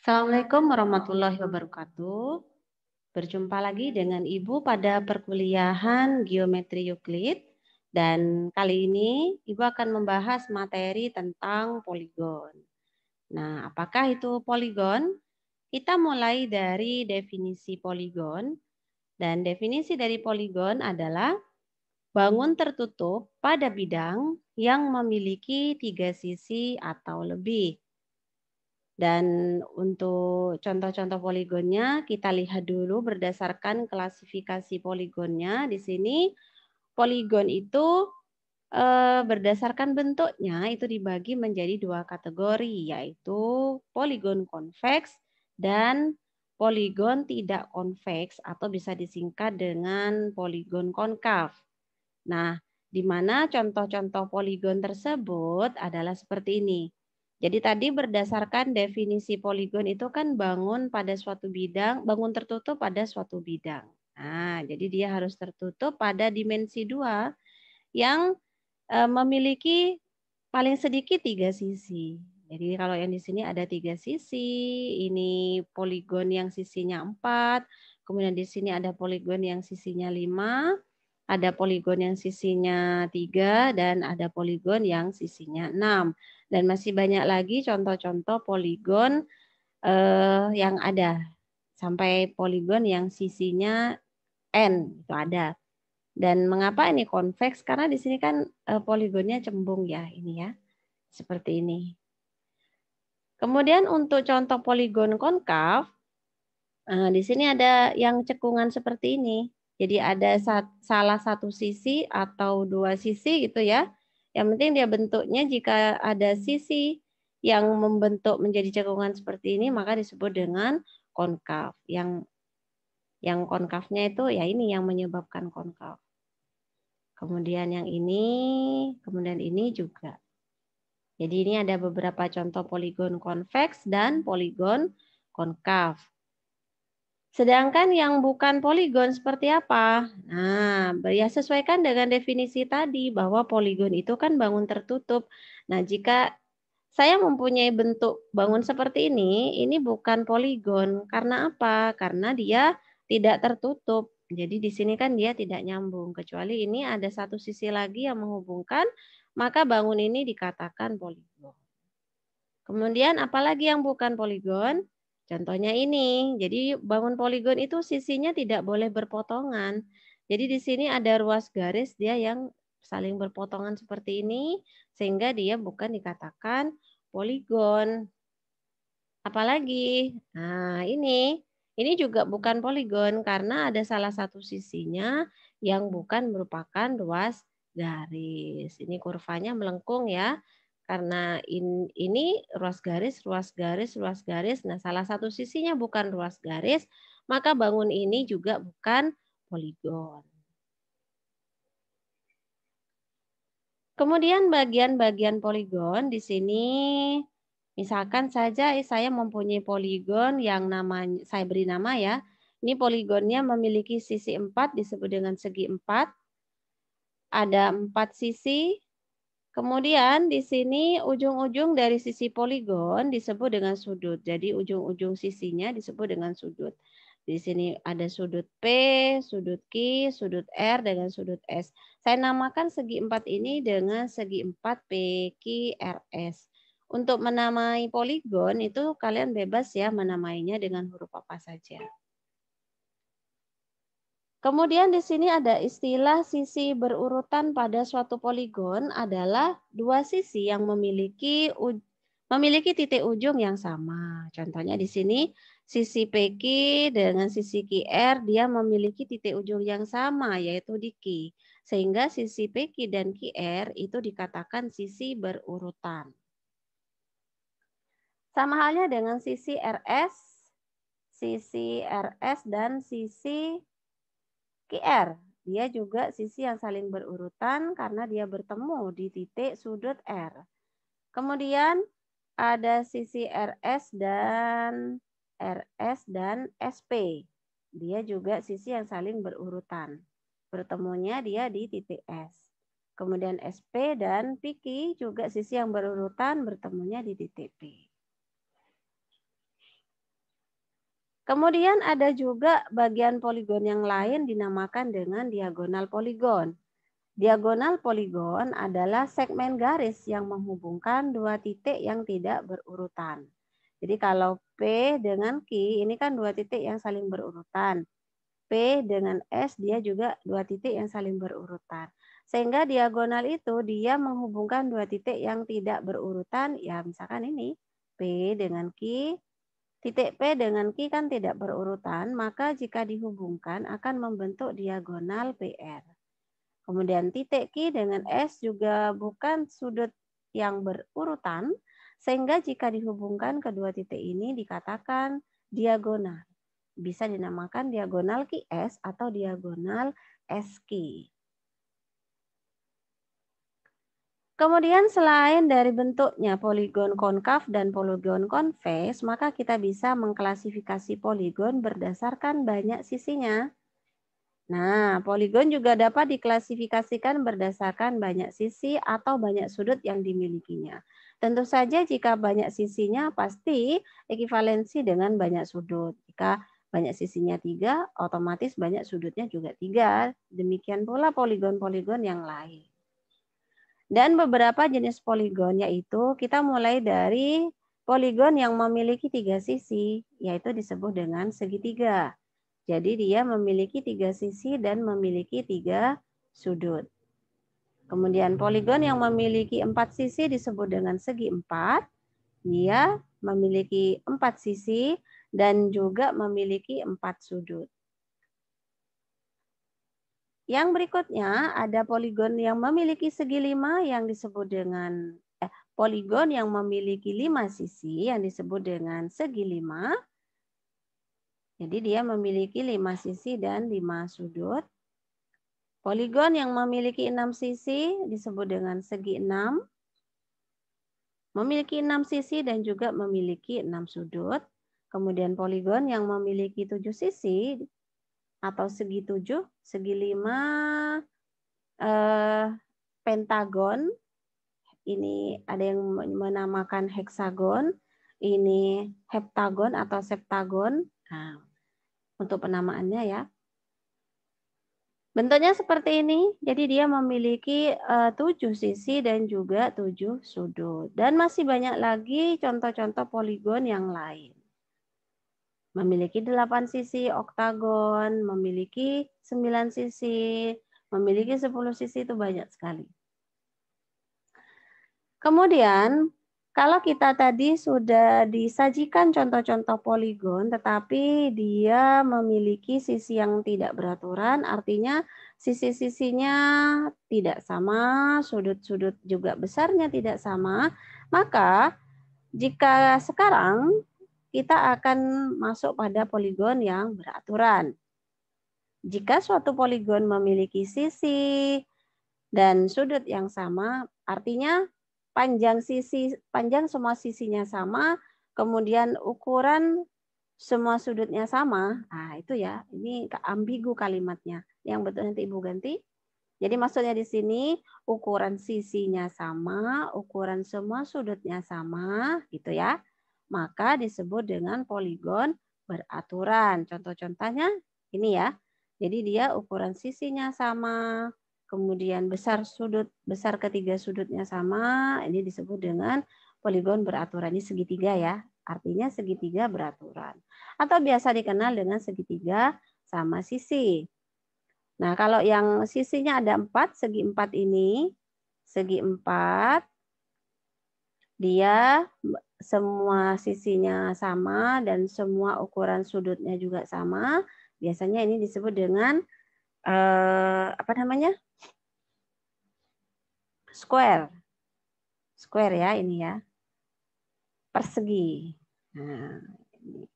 Assalamualaikum warahmatullahi wabarakatuh. Berjumpa lagi dengan Ibu pada perkuliahan Geometri Euclid. Dan kali ini Ibu akan membahas materi tentang poligon. Nah, apakah itu poligon? Kita mulai dari definisi poligon. Dan definisi dari poligon adalah bangun tertutup pada bidang yang memiliki 3 sisi atau lebih. Dan untuk contoh-contoh poligonnya kita lihat dulu berdasarkan klasifikasi poligonnya. Di sini poligon itu berdasarkan bentuknya itu dibagi menjadi 2 kategori, yaitu poligon konveks dan poligon tidak konveks atau bisa disingkat dengan poligon konkav. Nah, di mana contoh-contoh poligon tersebut adalah seperti ini. Jadi tadi berdasarkan definisi poligon itu kan bangun pada suatu bidang, bangun tertutup pada suatu bidang. Nah, jadi dia harus tertutup pada dimensi 2 yang memiliki paling sedikit 3 sisi. Jadi kalau yang di sini ada 3 sisi, ini poligon yang sisinya 4, kemudian di sini ada poligon yang sisinya 5, ada poligon yang sisinya 3, dan ada poligon yang sisinya 6. Dan masih banyak lagi contoh-contoh poligon yang ada. Sampai poligon yang sisinya N, itu ada. Dan mengapa ini konveks? Karena di sini kan poligonnya cembung ya, ini ya. Seperti ini. Kemudian untuk contoh poligon konkav, di sini ada yang cekungan seperti ini. Jadi ada salah satu sisi atau 2 sisi gitu ya. Yang penting dia bentuknya jika ada sisi yang membentuk menjadi cekungan seperti ini maka disebut dengan konkav. Yang konkavnya itu ya ini yang menyebabkan konkav. Kemudian yang ini, kemudian ini juga. Jadi ini ada beberapa contoh poligon konveks dan poligon konkav. Sedangkan yang bukan poligon seperti apa? Nah, ya sesuaikan dengan definisi tadi bahwa poligon itu kan bangun tertutup. Nah, jika saya mempunyai bentuk bangun seperti ini bukan poligon. Karena apa? Karena dia tidak tertutup. Jadi di sini kan dia tidak nyambung. Kecuali ini ada satu sisi lagi yang menghubungkan, maka bangun ini dikatakan poligon. Kemudian apalagi yang bukan poligon? Contohnya ini. Jadi bangun poligon itu sisinya tidak boleh berpotongan. Jadi di sini ada ruas garis dia yang saling berpotongan seperti ini sehingga dia bukan dikatakan poligon. Apalagi? Nah, ini juga bukan poligon karena ada salah satu sisinya yang bukan merupakan ruas garis. Ini kurvanya melengkung ya. Karena ini ruas garis, ruas garis, ruas garis. Nah, salah satu sisinya bukan ruas garis, maka bangun ini juga bukan poligon. Kemudian bagian-bagian poligon di sini misalkan saja saya mempunyai poligon yang namanya saya beri nama ya. Ini poligonnya memiliki sisi 4 disebut dengan segi 4. Ada 4 sisi. Kemudian di sini ujung-ujung dari sisi poligon disebut dengan sudut. Jadi ujung-ujung sisinya disebut dengan sudut. Di sini ada sudut P, sudut Q, sudut R, dengan sudut S. Saya namakan segi 4 ini dengan segi 4 PQRS. Untuk menamai poligon itu kalian bebas ya menamainya dengan huruf apa saja. Kemudian di sini ada istilah sisi berurutan pada suatu poligon adalah 2 sisi yang memiliki titik ujung yang sama. Contohnya di sini sisi PQ dengan sisi QR dia memiliki titik ujung yang sama yaitu di Q. Sehingga sisi PQ dan QR itu dikatakan sisi berurutan. Sama halnya dengan sisi RS dan sisi QR. Dia juga sisi yang saling berurutan karena dia bertemu di titik sudut R. Kemudian ada sisi RS dan SP. Dia juga sisi yang saling berurutan. Bertemunya dia di titik S. Kemudian SP dan PQ juga sisi yang berurutan bertemunya di titik P. Kemudian ada juga bagian poligon yang lain dinamakan dengan diagonal poligon. Diagonal poligon adalah segmen garis yang menghubungkan dua titik yang tidak berurutan. Jadi kalau P dengan Q ini kan dua titik yang saling berurutan. P dengan S dia juga dua titik yang saling berurutan. Sehingga diagonal itu dia menghubungkan dua titik yang tidak berurutan. Ya misalkan ini P dengan Q. Titik P dengan Q kan tidak berurutan, maka jika dihubungkan akan membentuk diagonal PR. Kemudian titik Q dengan S juga bukan sudut yang berurutan, sehingga jika dihubungkan kedua titik ini dikatakan diagonal. Bisa dinamakan diagonal QS atau diagonal SQ. Kemudian selain dari bentuknya poligon konkav dan poligon konves, maka kita bisa mengklasifikasi poligon berdasarkan banyak sisinya. Nah, poligon juga dapat diklasifikasikan berdasarkan banyak sisi atau banyak sudut yang dimilikinya. Tentu saja jika banyak sisinya pasti ekivalensi dengan banyak sudut. Jika banyak sisinya 3, otomatis banyak sudutnya juga 3. Demikian pula poligon-poligon yang lain. Dan beberapa jenis poligon yaitu kita mulai dari poligon yang memiliki 3 sisi, yaitu disebut dengan segitiga. Jadi dia memiliki 3 sisi dan memiliki 3 sudut. Kemudian poligon yang memiliki 4 sisi disebut dengan segi 4. Dia memiliki 4 sisi dan juga memiliki 4 sudut. Yang berikutnya ada poligon yang memiliki segi 5 yang disebut dengan poligon yang memiliki 5 sisi yang disebut dengan segi 5. Jadi dia memiliki 5 sisi dan 5 sudut. Poligon yang memiliki 6 sisi disebut dengan segi 6. Memiliki 6 sisi dan juga memiliki 6 sudut. Kemudian poligon yang memiliki 7 sisi atau segi 7, segi 5 pentagon. Ini ada yang menamakan heksagon, ini heptagon atau septagon. Nah, untuk penamaannya ya. Bentuknya seperti ini, jadi dia memiliki 7 sisi dan juga 7 sudut. Dan masih banyak lagi contoh-contoh poligon yang lain. Memiliki 8 sisi oktagon, memiliki 9 sisi, memiliki 10 sisi, itu banyak sekali. Kemudian, kalau kita tadi sudah disajikan contoh-contoh poligon, tetapi dia memiliki sisi yang tidak beraturan, artinya sisi-sisinya tidak sama, sudut-sudut juga besarnya tidak sama, maka jika sekarang kita akan masuk pada poligon yang beraturan. Jika suatu poligon memiliki sisi dan sudut yang sama, artinya panjang semua sisinya sama, kemudian ukuran semua sudutnya sama. Nah, itu ya, ini ambigu kalimatnya. Yang betul nanti Ibu ganti. Jadi maksudnya di sini ukuran sisinya sama, ukuran semua sudutnya sama, gitu ya. Maka disebut dengan poligon beraturan. Contoh-contohnya ini ya. Jadi dia ukuran sisinya sama, kemudian besar ketiga sudutnya sama, ini disebut dengan poligon beraturan. Ini segitiga ya, artinya segitiga beraturan. Atau biasa dikenal dengan segitiga sama sisi. Nah, kalau yang sisinya ada 4, segi 4 ini, segi 4, dia semua sisinya sama dan semua ukuran sudutnya juga sama. Biasanya ini disebut dengan apa namanya? Square. Square ya ini ya. Persegi. Nah, ini.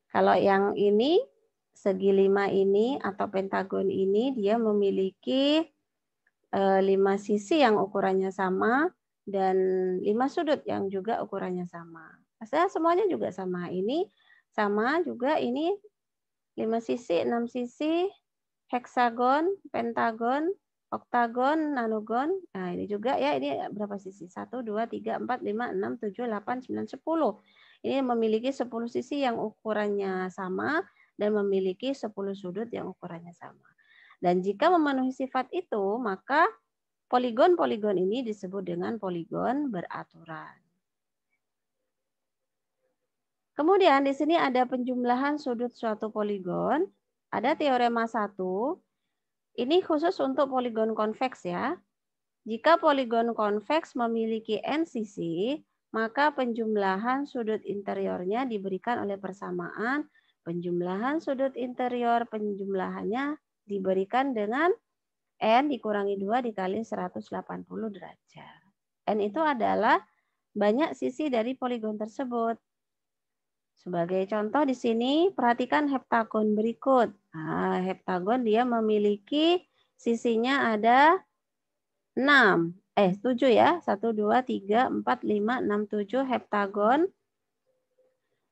Kalau yang ini segi 5 ini atau pentagon ini dia memiliki 5 sisi yang ukurannya sama dan 5 sudut yang juga ukurannya sama. Maksudnya semuanya juga sama. Ini sama juga, ini 5 sisi, 6 sisi, heksagon, pentagon, oktagon, nanogon. Nah, ini juga ya, ini berapa sisi? 1, 2, 3, 4, 5, 6, 7, 8, 9, 10. Ini memiliki 10 sisi yang ukurannya sama dan memiliki 10 sudut yang ukurannya sama. Dan jika memenuhi sifat itu, maka poligon-poligon ini disebut dengan poligon beraturan. Kemudian di sini ada penjumlahan sudut suatu poligon. Ada teorema 1. Ini khusus untuk poligon konveks ya. Jika poligon konveks memiliki n sisi, maka penjumlahan sudut interiornya diberikan oleh persamaan. Penjumlahan sudut interior penjumlahannya diberikan dengan n dikurangi 2 dikali 180 derajat. N itu adalah banyak sisi dari poligon tersebut. Sebagai contoh di sini, perhatikan heptagon berikut. Nah, heptagon dia memiliki sisinya ada 6. 7 ya. 1, 2, 3, 4, 5, 6, 7 heptagon.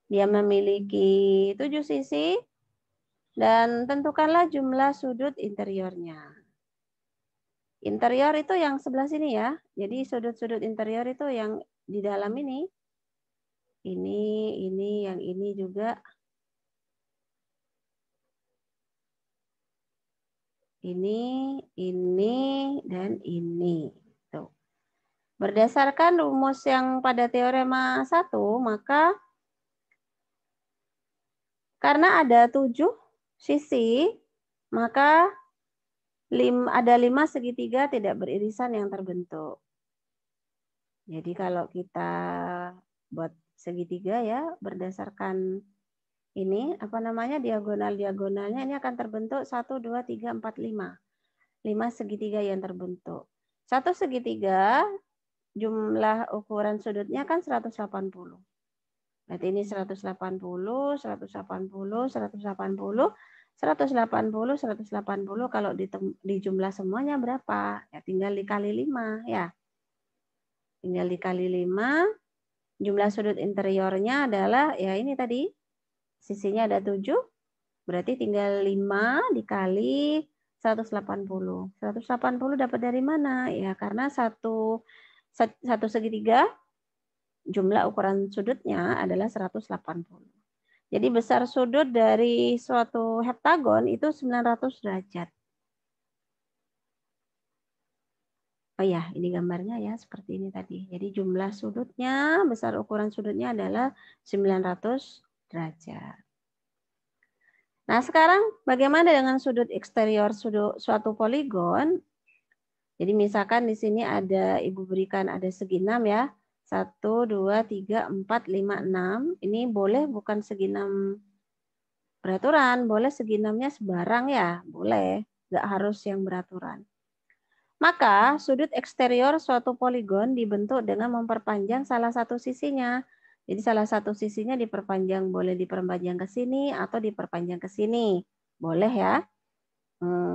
Dia memiliki 7 sisi. Dan tentukanlah jumlah sudut interiornya. Interior itu yang sebelah sini ya. Jadi sudut-sudut interior itu yang di dalam ini. Ini, yang ini juga. Ini, dan ini. Tuh. Berdasarkan rumus yang pada teorema 1, maka karena ada 7 sisi, maka ada 5 segitiga tidak beririsan yang terbentuk. Jadi kalau kita buat segitiga ya, berdasarkan ini, diagonal-diagonalnya ini akan terbentuk 1, 2, 3, 4, 5. 5 segitiga yang terbentuk. Satu segitiga, jumlah ukuran sudutnya kan 180. Berarti ini 180, 180, 180, 180, 180. Kalau di jumlah semuanya berapa? Ya tinggal dikali 5 ya. Tinggal dikali 5. Jumlah sudut interiornya adalah ya ini tadi. Sisinya ada 7, berarti tinggal 5 dikali 180. 180 dapat dari mana? Ya karena satu segitiga jumlah ukuran sudutnya adalah 180. Jadi besar sudut dari suatu heptagon itu 900 derajat. Oh ya, ini gambarnya ya seperti ini tadi. Jadi jumlah sudutnya, besar ukuran sudutnya adalah 900 derajat. Nah, sekarang bagaimana dengan sudut eksterior suatu poligon? Jadi misalkan di sini ada Ibu berikan ada segi 6 ya. 1, 2, 3, 4, 5, 6. Ini boleh bukan segi 6 beraturan, boleh segi 6-nya sebarang ya, boleh. Nggak harus yang beraturan. Maka sudut eksterior suatu poligon dibentuk dengan memperpanjang salah satu sisinya. Jadi salah satu sisinya diperpanjang, boleh diperpanjang ke sini atau diperpanjang ke sini. Boleh ya.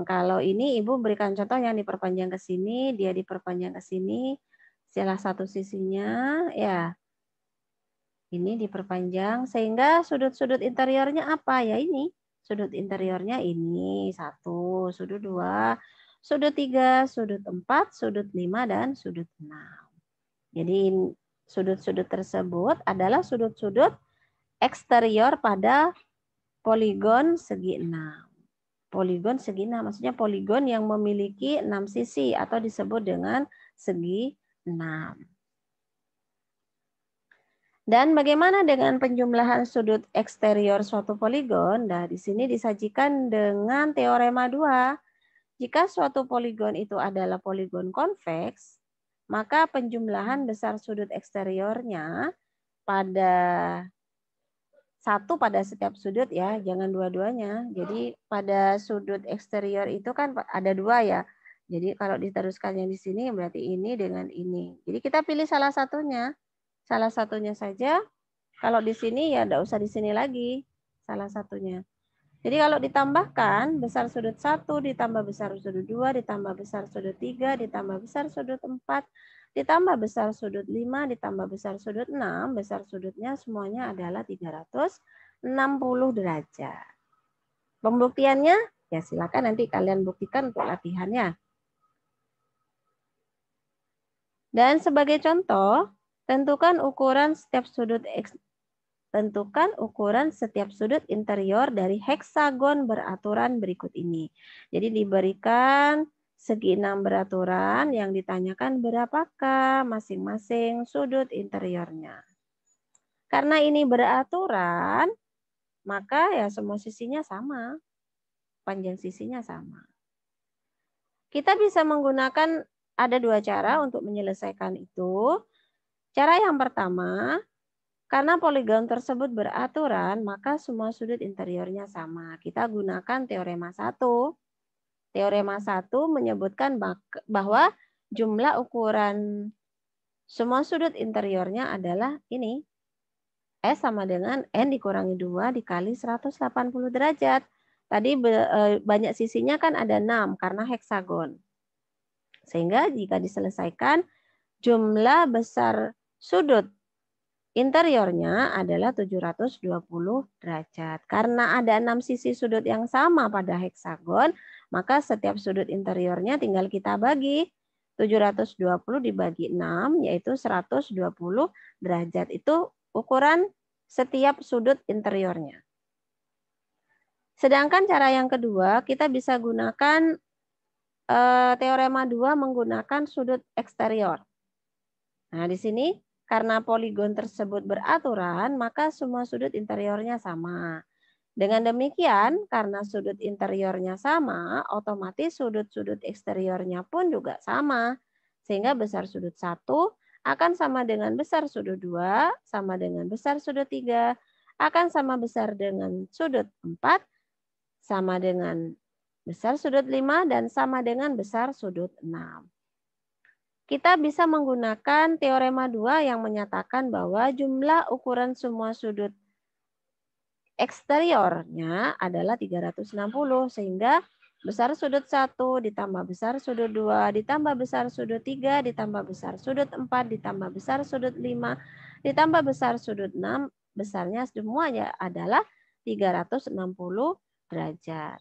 Kalau ini Ibu berikan contoh yang diperpanjang ke sini, dia diperpanjang ke sini. Salah satu sisinya ya. Ini diperpanjang sehingga sudut-sudut interiornya apa? Ya ini. Sudut interiornya ini 1, sudut 2, sudut 3, sudut 4, sudut 5, dan sudut 6. Jadi sudut-sudut tersebut adalah sudut-sudut eksterior pada poligon segi 6. Poligon segi 6 maksudnya poligon yang memiliki 6 sisi atau disebut dengan segi 6. Dan bagaimana dengan penjumlahan sudut eksterior suatu poligon? Nah, di sini disajikan dengan teorema 2. Jika suatu poligon itu adalah poligon konveks, maka penjumlahan besar sudut eksteriornya pada satu pada setiap sudut ya, jangan dua-duanya. Jadi pada sudut eksterior itu kan ada 2 ya. Jadi kalau diteruskan yang di sini berarti ini dengan ini. Jadi kita pilih salah satunya. Salah satunya saja. Kalau di sini ya enggak usah di sini lagi. Salah satunya. Jadi kalau ditambahkan besar sudut 1 ditambah besar sudut 2 ditambah besar sudut 3 ditambah besar sudut 4 ditambah besar sudut 5 ditambah besar sudut 6, besar sudutnya semuanya adalah 360 derajat. Pembuktiannya ya silakan nanti kalian buktikan untuk latihannya. Dan sebagai contoh, tentukan ukuran setiap sudut interior dari heksagon beraturan berikut ini. Jadi diberikan segi 6 beraturan, yang ditanyakan berapakah masing-masing sudut interiornya. Karena ini beraturan, maka ya semua sisinya sama, panjang sisinya sama. Kita bisa menggunakan, ada dua cara untuk menyelesaikan itu. Cara yang pertama, karena poligon tersebut beraturan, maka semua sudut interiornya sama. Kita gunakan teorema 1. Teorema 1 menyebutkan bahwa jumlah ukuran semua sudut interiornya adalah ini. S sama dengan N dikurangi 2 dikali 180 derajat. Tadi banyak sisinya kan ada 6 karena heksagon. Sehingga jika diselesaikan, jumlah besar sudut interiornya adalah 720 derajat. Karena ada 6 sisi sudut yang sama pada heksagon, maka setiap sudut interiornya tinggal kita bagi. 720 dibagi 6, yaitu 120 derajat. Itu ukuran setiap sudut interiornya. Sedangkan cara yang kedua, kita bisa gunakan teorema 2 menggunakan sudut eksterior. Nah, di sini karena poligon tersebut beraturan, maka semua sudut interiornya sama. Dengan demikian, karena sudut interiornya sama, otomatis sudut-sudut eksteriornya pun juga sama. Sehingga besar sudut 1 akan sama dengan besar sudut 2, sama dengan besar sudut 3, akan sama besar dengan sudut 4, sama dengan besar sudut 5, dan sama dengan besar sudut 6. Kita bisa menggunakan teorema 2 yang menyatakan bahwa jumlah ukuran semua sudut eksteriornya adalah 360, sehingga besar sudut 1 ditambah besar sudut 2 ditambah besar sudut 3 ditambah besar sudut 4 ditambah besar sudut 5 ditambah besar sudut 6, besarnya semuanya adalah 360 derajat.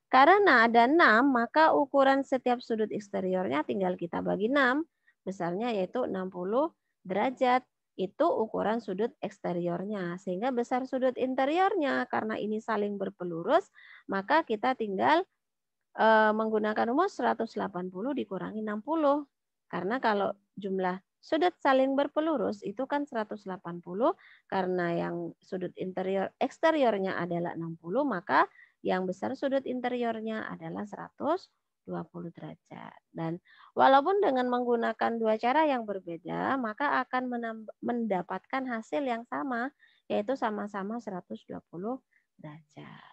Karena ada 6, maka ukuran setiap sudut eksteriornya tinggal kita bagi 6, besarnya yaitu 60 derajat. Itu ukuran sudut eksteriornya. Sehingga besar sudut interiornya, karena ini saling berpelurus, maka kita tinggal menggunakan rumus 180 dikurangi 60. Karena kalau jumlah sudut saling berpelurus itu kan 180, karena yang sudut eksteriornya adalah 60, maka yang besar sudut interiornya adalah 120 derajat. Dan walaupun dengan menggunakan dua cara yang berbeda, maka akan mendapatkan hasil yang sama, yaitu sama-sama 120 derajat.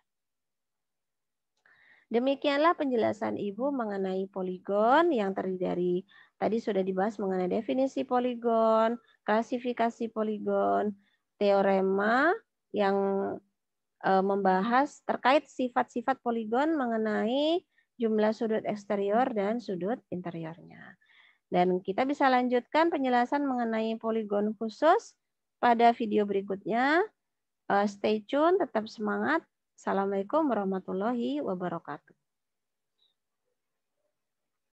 Demikianlah penjelasan Ibu mengenai poligon yang terdiri dari, tadi sudah dibahas mengenai definisi poligon, klasifikasi poligon, teorema yang membahas terkait sifat-sifat poligon mengenai jumlah sudut eksterior dan sudut interiornya. Dan kita bisa lanjutkan penjelasan mengenai poligon khusus pada video berikutnya. Stay tune, tetap semangat. Assalamualaikum warahmatullahi wabarakatuh.